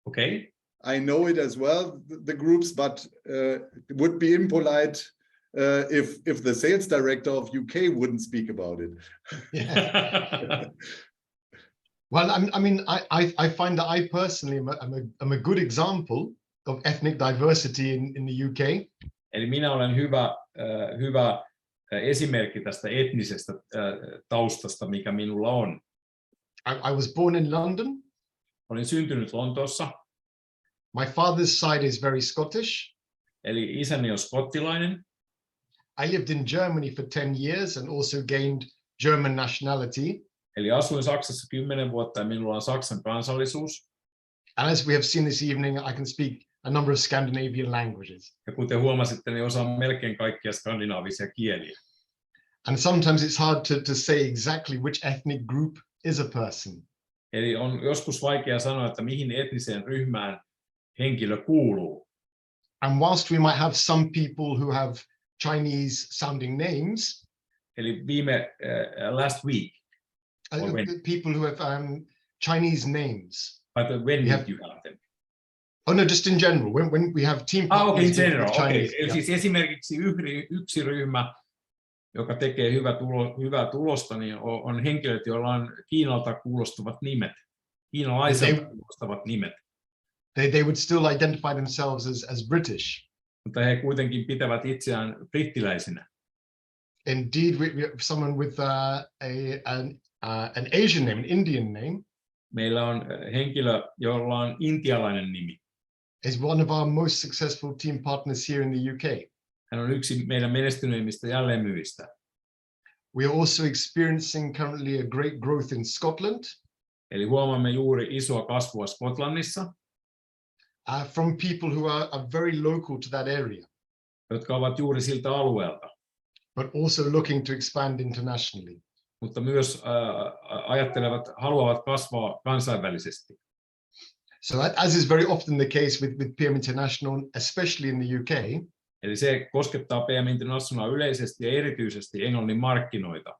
Okay. I know it as well, the groups, but it would be impolite if the sales director of UK wouldn't speak about it. Yeah. Well, I mean, I find that I personally am a good example of ethnic diversity in the UK. Eli minä olen hyvä esimerkki tästä etnisestä taustasta, mikä minulla on. I was born in London. Olin syntynyt Lontoossa. My father's side is very Scottish. Eli isäni on skottilainen. I lived in Germany for 10 years and also gained German nationality. Eli asuin Saksassa 10 vuotta ja minulla on Saksan kansallisuus. And as we have seen this evening, I can speak a number of Scandinavian languages. Ja kuten huomasitte, niin osaan melkein kaikkia skandinaavisia kieliä. And sometimes it's hard to say exactly which ethnic group is a person. Eli on joskus vaikea sanoa, että mihin etniseen ryhmään henkilö kuuluu. And whilst we might have some people who have Chinese sounding names, eli last week, people who have Chinese names. But when did you have them? Oh no, just in general. When we have team partners okay, in general. with Chinese, okay. Eli siis esimerkiksi yksi ryhmä, joka tekee hyvää tulosta, niin on henkilöt, joilla on Kiinalta kuulostavat nimet. Kiinalaiselta kuulostavat nimet. They would still identify themselves as British. Mutta he kuitenkin pitävät itseään brittiläisinä. Indeed, we have someone with an Asian name, an Indian name. Meillä on henkilö, jolla on intialainen nimi. Is one of our most successful team partners here in the UK. Hän on yksi meidän menestyneimmistä jälleenmyyjistä. We are also experiencing currently a great growth in Scotland. Eli huomaamme juuri isoa kasvua Skotlannissa. From people who are very local to that area. Jotka ovat juuri siltä alueelta. But also looking to expand internationally. Mutta myös haluavat kasvaa kansainvälisesti. So as is very often the case with PM International, especially in the UK. Eli se koskettaa PM International yleisesti ja erityisesti Englannin markkinoita.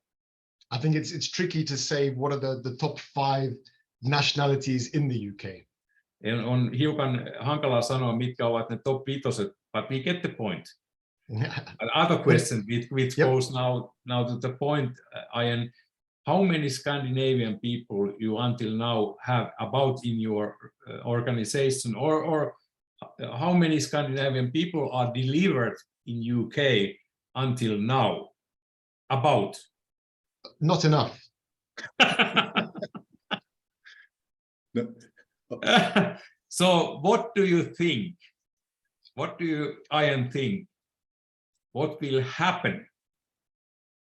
I think it's tricky to say what are the top 5 nationalities in the UK. On hiukan hankalaa sanoa, mitkä ovat ne top 5, but we get the point. Another question which goes now to the point, Iain, how many Scandinavian people you until now have about in your organization, or how many Scandinavian people are delivered in UK until now? About? Not enough. No. So what do you think? What do you, Iain, think? What will happen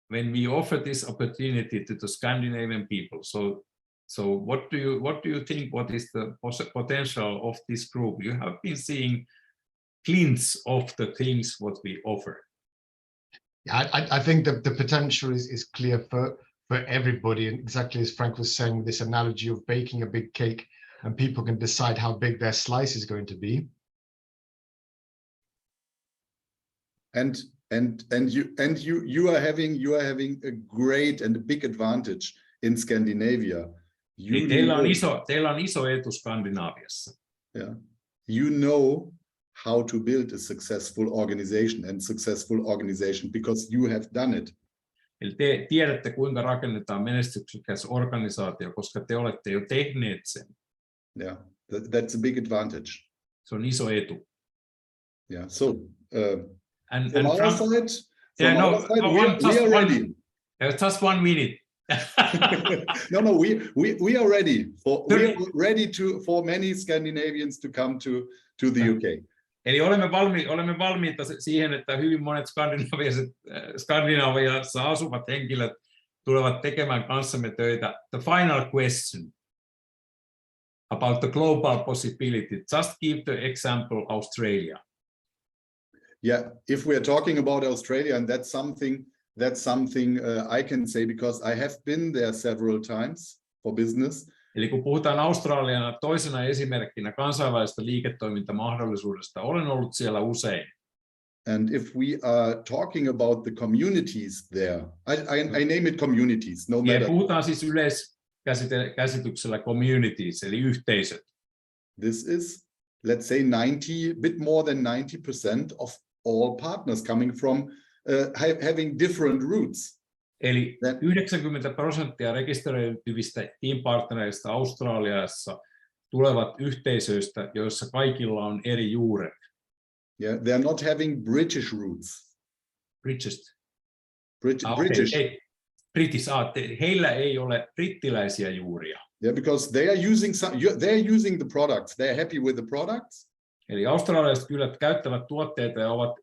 when we offer this opportunity to the Scandinavian people? So what do you think? What is the potential of this group? You have been seeing glints of the things what we offer. Yeah, I think that the potential is clear for everybody, and exactly as Frank was saying, this analogy of baking a big cake, and people can decide how big their slice is going to be. And you are having a great and a big advantage in Scandinavia. Teillä on iso etu Skandinaaviassa. Yeah. You know how to build a successful organization because you have done it. Eli te tiedätte, kuinka rakennetaan menestyksekäs organisaatio, koska te olette jo tehneet sen. Yeah, that's a big advantage. Se on iso etu. Yeah, so and from our side, we are ready. Just 1 minute. No, we are ready for many Scandinavians to come to the UK. Eli olemme valmiita siihen, että hyvin monet Skandinaaviassa asuvat henkilöt tulevat tekemään kanssamme töitä. The final question about the global possibility. Just give the example Australia. Yeah, if we are talking about Australia, and that's something I can say because I have been there several times for business. Eli kun puhutaan Australiana toisena esimerkkinä kansainvälisestä liiketoimintamahdollisuudesta, olen ollut siellä usein. And if we are talking about the communities there, I name it communities, no matter. Puhutaan siis yleiskäsityksellä communities, eli yhteisöt. This is, let's say, bit more than 90% of all partners coming from having different roots. Eli 90% rekisteröityvistä team-partnereista Australiassa tulevat yhteisöistä, joissa kaikilla on eri juuret. Yeah, they are not having British roots. British. British. Heillä ei ole brittiläisiä juuria. Yeah, because they are using the products. They are happy with the products. Eli australialaiset kyllä käyttävät tuotteita ja ovat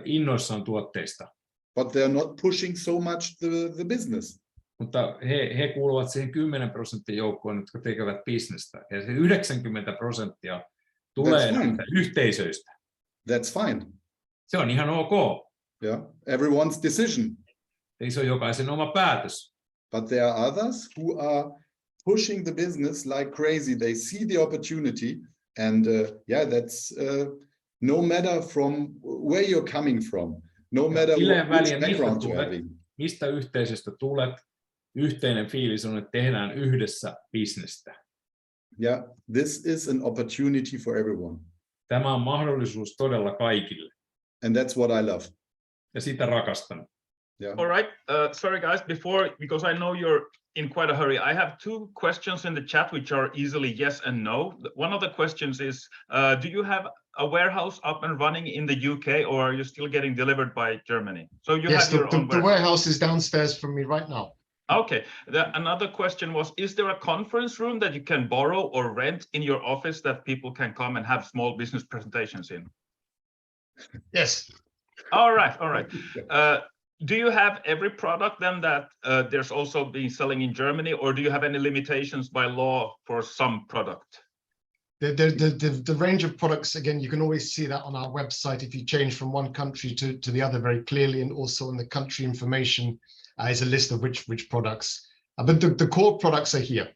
innoissaan tuotteista. But they are not pushing so much the business. Mutta he kuuluvat siihen 10% joukkoon, jotka tekevät bisnestä. Ja se 90% tulee näistä yhteisöistä. That's fine. Se on ihan ok. Yeah, everyone's decision. Eli se on jokaisen oma päätös. But there are others who are pushing the business like crazy. They see the opportunity, and that's no matter from where you're coming from, no matter which background you're having. Mistä yhteisöstä tulet, yhteinen fiilis on, että tehdään yhdessä bisnestä. Yeah, this is an opportunity for everyone. Tämä on mahdollisuus todella kaikille. And that's what I love. Ja sitä rakastan. Yeah. All right. Sorry, guys. Because I know you're in quite a hurry, I have two questions in the chat which are easily yes and no. One of the questions is, do you have a warehouse up and running in the UK, or are you still getting delivered by Germany? So you have your own the warehouse is downstairs from me right now. Okay. Another question was, is there a conference room that you can borrow or rent in your office that people can come and have small business presentations in? Yes. All right. All right. Do you have every product then that there's also being selling in Germany, or do you have any limitations by law for some product? The range of products, again, you can always see that on our website if you change from one country to the other very clearly, and also in the country information is a list of which products. But the core products are here.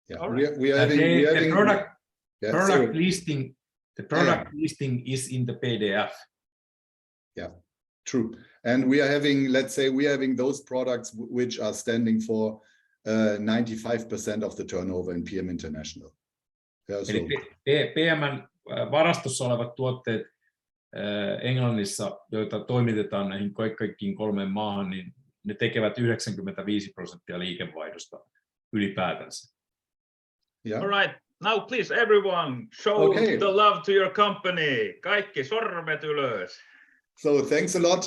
Yeah, right. we are having product listing. The product listing is in the PDF. Yeah, true. And we are having, let's say, those products which are standing for 95% of the turnover in PM International. Yeah, so. Eli PM:n varastossa olevat tuotteet Englannissa, joita toimitetaan näihin kaikkiin kolmeen maahan, niin ne tekevät 95% liikevaihdosta ylipäätänsä. Yeah. All right. Now please everyone show the love to your company. Kaikki sormet ylös. So thanks a lot.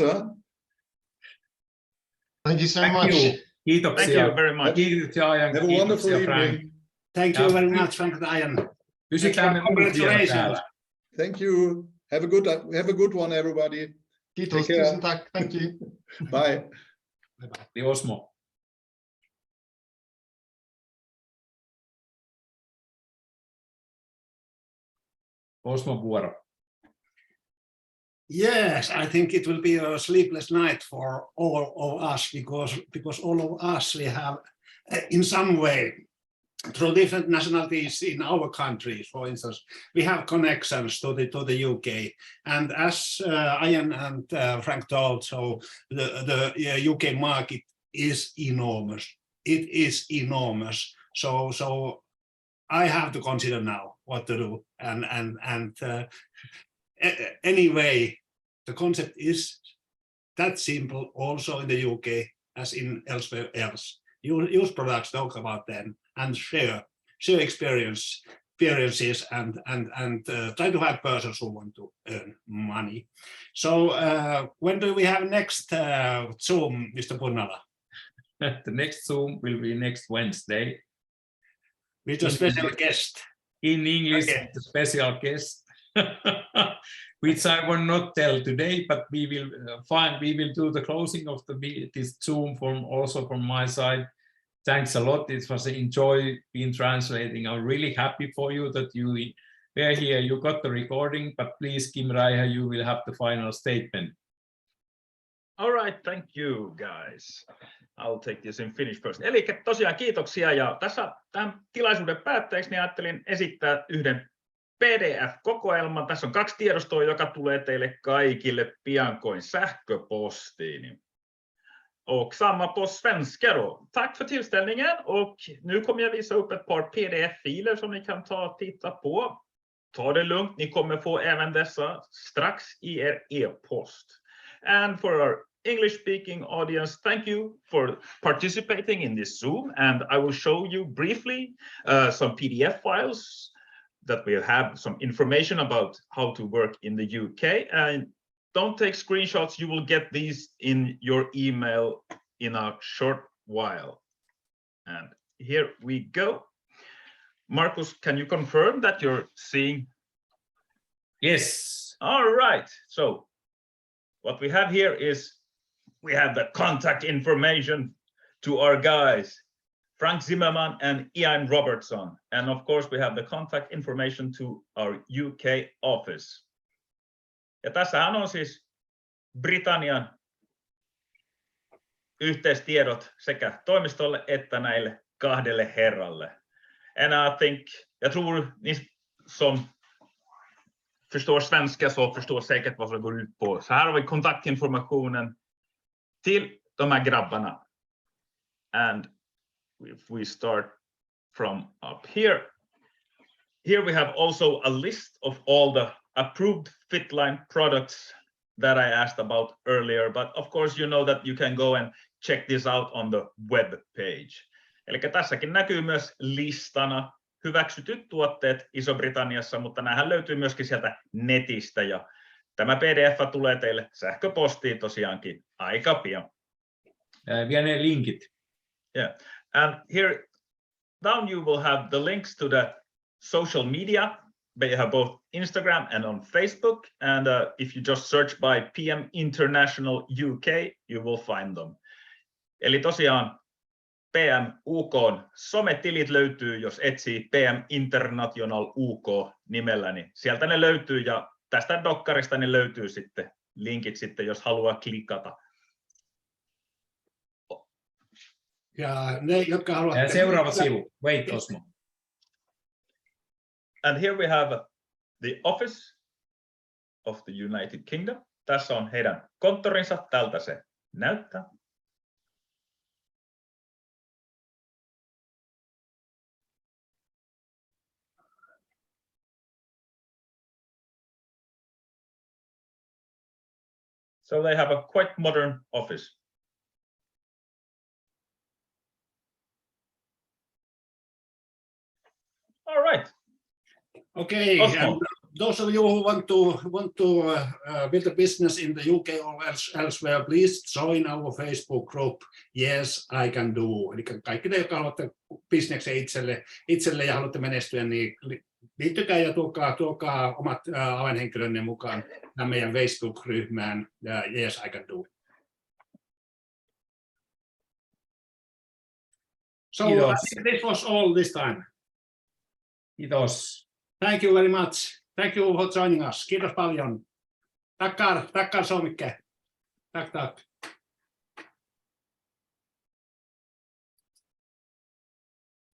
Thank you so much. Kiitoksia. Thank you very much. Kiitoksia Iain. Have a wonderful evening. Thank you very much, Frank and Iain. Pysykäämme vielä täällä. Thank you. Have a good one, everybody. Kiitos. Thank you. Bye. Bye. Osmo. Osmo vuoro. Yes, I think it will be a sleepless night for all of us because all of us, we have in some way through different nationalities in our countries, for instance, we have connections to the UK, and as Iain and Frank told, so the UK market is enormous. It is enormous. So I have to consider now what to do, and anyway, the concept is that simple also in the UK as in elsewhere else. Use products, talk about them, and share experiences, and try to have persons who want to earn money. So when do we have next Zoom, Mr. Punnala? The next Zoom will be next Wednesday. With a special guest. In English, okay. The special guest, which I will not tell today, but we will do the closing of this Zoom also from my side. Thanks a lot. It was an enjoy being translating. I'm really happy for you that you were here. You got the recording, but please, Kim Raiha, you will have the final statement. All right, thank you guys. I'll take this in Finnish first. Eli tosiaan kiitoksia, ja tässä tämän tilaisuuden päätteeksi niin ajattelin esittää yhden PDF-kokoelman. Tässä on 2 tiedostoa, joka tulee teille kaikille piankoin sähköpostiin. Och samma på svenska då. Tack för tillställningen, och nu kommer jag visa upp ett par PDF-filer som ni kan ta och titta på. Ta det lugnt, ni kommer få även dessa strax i er e-post. And for our English-speaking audience, thank you for participating in this Zoom, and I will show you briefly some PDF files that will have some information about how to work in the UK. And don't take screenshots, you will get these in your email in a short while. And here we go. Markus, can you confirm that you're seeing? Yes. All right, so what we have here is we have the contact information to our guys, Frank Zimmermann and Iain Robertson. And of course, we have the contact information to our UK office. Ja tässähän on siis Britannian yhteistiedot sekä toimistolle että näille 2 herralle. And I think, jag tror ni som förstår svenska så förstår säkert vad det går ut på. Så här har vi kontaktinformationen till de här grabbarna. And if we start from up here we have also a list of all the approved Fitline products that I asked about earlier, but of course you know that you can go and check this out on the web page. Eli tässäkin näkyy myös listana hyväksytyt tuotteet Iso-Britanniassa, mutta näähän löytyy myöskin sieltä netistä, ja tämä PDF tulee teille sähköpostiin tosiaankin aika pian. Vielä ne linkit. Yeah, and here down you will have the links to the social media. They have both Instagram and on Facebook, and if you just search by PM International UK, you will find them. Eli tosiaan PM UK:n sometilit löytyy, jos etsii PM International UK nimellä, niin sieltä ne löytyy, ja tästä dokkarista ne löytyy sitten linkit sitten, jos haluaa klikata. Ja ne, jotka haluavat... Seuraava sivu. Wait, Osmo. And here we have the office of the United Kingdom. Tässä on heidän konttorinsa, tältä se näyttää. So they have a quite modern office. All right. Okay, and those of you who want to build a business in the UK or elsewhere, please join our Facebook group. Yes, I can do. Eli kaikki te, jotka haluatte bisneksen itselle ja haluatte menestyä, niin liittykää ja tuokaa omat avainhenkilönne mukaan meidän Facebook-ryhmään. Yes, I can do. So this was all this time. Kiitos. Thank you very much. Thank you for joining us. Kiitos paljon. Tackar så mycket. Tack.